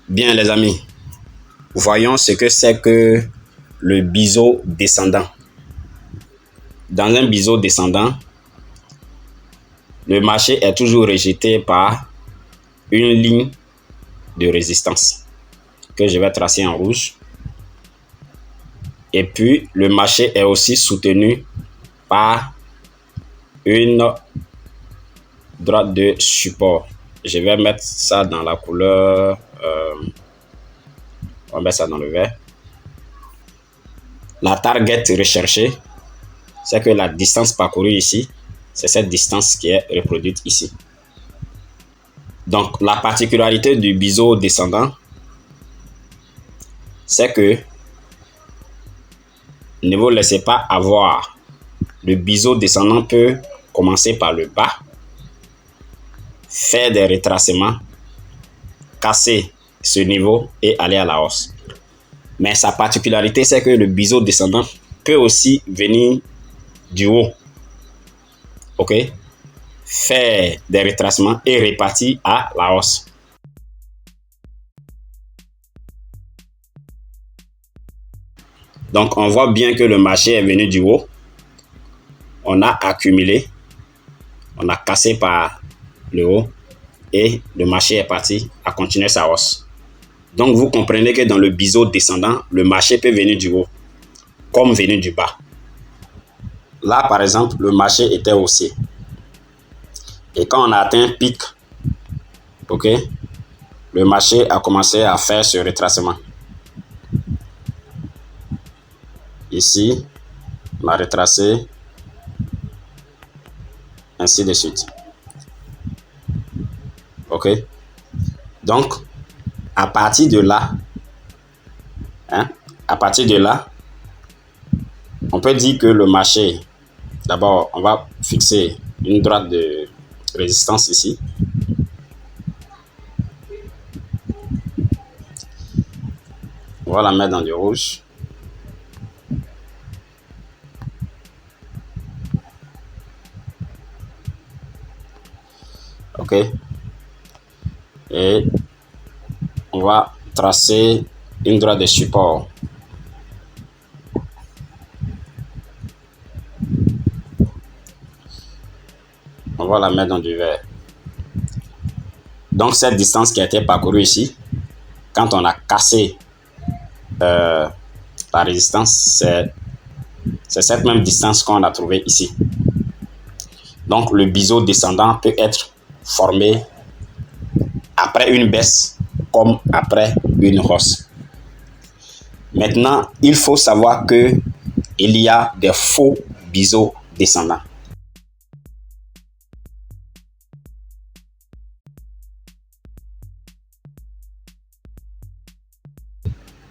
Bien les amis, voyons ce que c'est que le biseau descendant. Dans un biseau descendant, le marché est toujours rejeté par une ligne de résistance que je vais tracer en rouge. Et puis, le marché est aussi soutenu par une droite de support. Je vais mettre ça dans la couleur, on va mettre ça dans le vert. La target recherchée, c'est que la distance parcourue ici, c'est cette distance qui est reproduite ici. Donc, la particularité du biseau descendant, c'est que ne vous laissez pas avoir. Le biseau descendant peut commencer par le bas, faire des retracements, casser ce niveau et aller à la hausse. Mais sa particularité, c'est que le biseau descendant peut aussi venir du haut. OK? Faire des retracements et repartir à la hausse. Donc, on voit bien que le marché est venu du haut. On a accumulé. On a cassé par le haut. Et le marché est parti à continuer sa hausse. Donc, vous comprenez que dans le biseau descendant, le marché peut venir du haut, comme venir du bas. Là, par exemple, le marché était haussier. Et quand on a atteint un pic, OK, le marché a commencé à faire ce retracement. Ici, on a retracé, ainsi de suite. OK? Donc, à partir de là, on peut dire que le marché, d'abord, on va fixer une droite de résistance ici. On va la mettre dans du rouge. OK. Et on va tracer une droite de support. On va la mettre dans du vert. Donc, cette distance qui a été parcourue ici, quand on a cassé la résistance, c'est cette même distance qu'on a trouvée ici. Donc, le biseau descendant peut être formé après une baisse comme après une hausse. Maintenant, il faut savoir que il y a des faux biseaux descendants.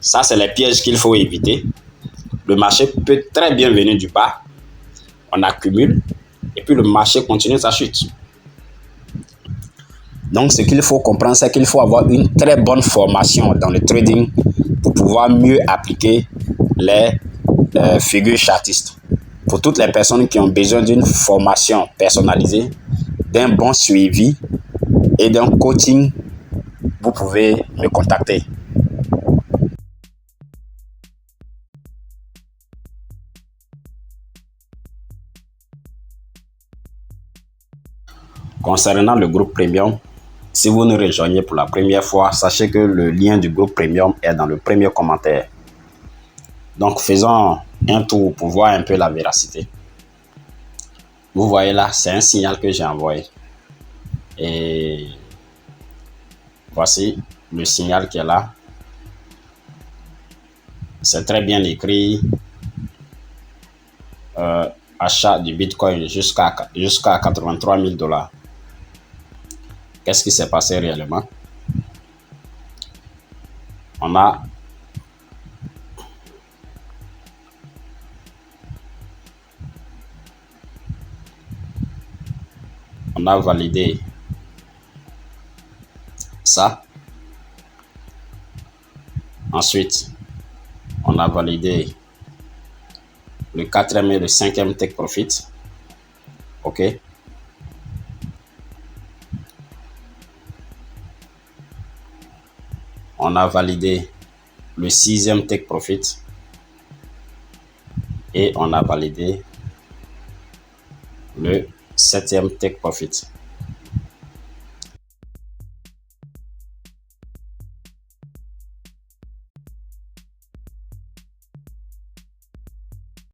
Ça, c'est les pièges qu'il faut éviter. Le marché peut très bien venir du bas. On accumule et puis le marché continue sa chute. Donc, ce qu'il faut comprendre, c'est qu'il faut avoir une très bonne formation dans le trading pour pouvoir mieux appliquer les figures chartistes. Pour toutes les personnes qui ont besoin d'une formation personnalisée, d'un bon suivi et d'un coaching, vous pouvez me contacter. Concernant le groupe Premium, si vous nous rejoignez pour la première fois, sachez que le lien du groupe Premium est dans le premier commentaire. Donc, faisons un tour pour voir un peu la véracité. Vous voyez là, c'est un signal que j'ai envoyé. Et voici le signal qui est là. C'est très bien écrit. Achat du Bitcoin jusqu'à 83 000 $. Qu'est-ce qui s'est passé réellement? On a validé ça. Ensuite, on a validé le 4e et le 5e take profit. OK. on a validé le 6e take profit et on a validé le 7e take profit.